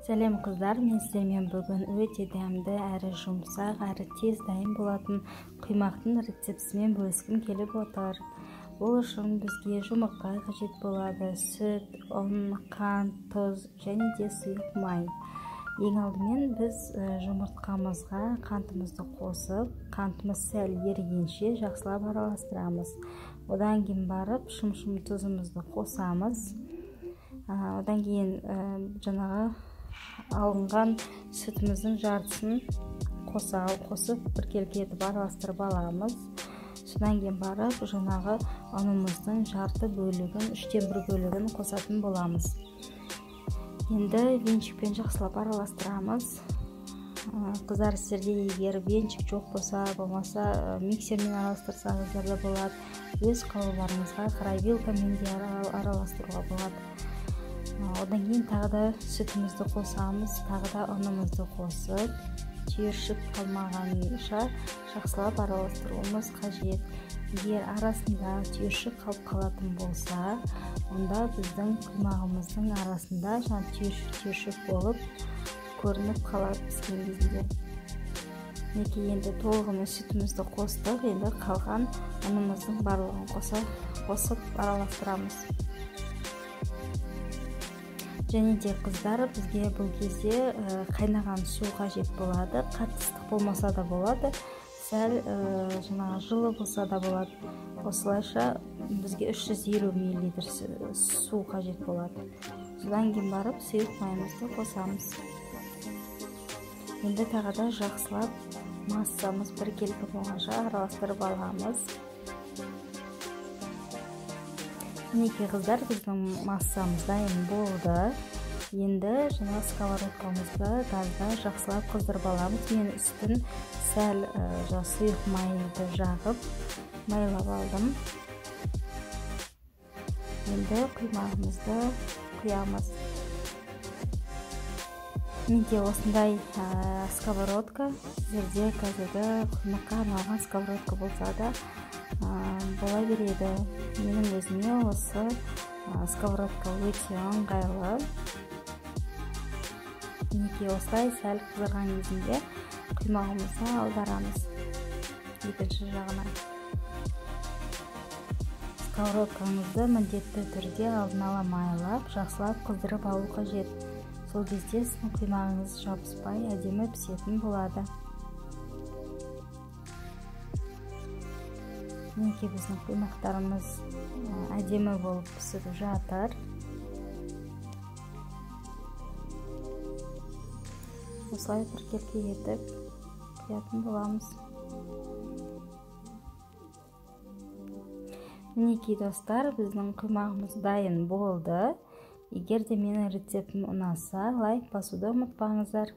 Сәлем қыздар, мен сіздермен бүгін өте дәмді әрі жұмсақ әрі тез дайын болатын құймақтың рецептісімен бөліскім келіп отыр. Бұл үшін бізге жұмыртқа қажет болады, сүт, ұн, қант, тұз және де сұйық май. Ең алдымен біз жұмыртқамызға қантымызды қосып, қантымыз сәл ерігенше жақсылап араластырамыз. Одан кейін барып шым-шым тұзымызды қосамыз. Одан кейін жаңағы алынған сүтіміздің жартысын қосып біркелкі етіп араластырып аламыз. Содан кейін барып жаңағы ұнымыздың жарты бөлігін, 3/1 бөлігін қосатын боламыз. Енді венчикпен жақсылап араластырамыз. Қыздар, сіздерде егер венчик жоқ болмаса миксермен араластырсаңыздар да болады. Өз қалауларыңызға қарай вилкамен де араластыруға болады. Одан кейін тағы да сүтімізді қосамыз, тағы да ұнымызды қосып, түйіршік қалмағанша жақсылап араластыруымыз қажет. Егер арасында түйіршік қалып қалатын болса, онда біздің құймағымыздың арасында түйіршік болып көрініп қалады піскен кезінде. Енді толығымен сүтімізді қостық, енді қалған ұнымыздың барлығын қосып араластырамыз. Және де қыздар, бізге бұл кезде қайнаған су қажет болады. Қатты ыстық болмаса да болады, сәл жылы болса да болады. Осылайша бізге 350 мл су қажет болады. Содан кейін барып сұйық майымызды қосамыз. Енді тағы да жақсылап массамыз біркелкі болғанша араластырып аламыз. Мінекей қыздар, біздің массамыз дайын болды. Енді жаңа сковородкамызды газда жақсылап қыздырып аламыз. Мен үстін сәл сұйық майды жағып майлап алдым. Енді құймағымызды құямыз. Менде осындай сковородка, сіздерде қазіргі құймаққа арналған сковородка болса да бола береді. Менің өзіме осы сковородка өте ыңғайлы. Мінекей осылай сәл қызарған кезінде құймағымызды аударамыз екінші жағына. Сковородкаңызды міндетті түрде алдын ала майлап, жақсылап қыздырып алу қажет. Сол кезде сіздің құймағыңыз жабыспай, әдемі пісетін болады. Мінекей біздің құймақтарымыз әдемі болып пісіп жатыр. Осылай біркелкі етіп құятын боламыз. Мінекей достар, біздің құймағымыз дайын болды. Егер де менің рецептім ұнаса, лайк басуды ұмытпаңыздар.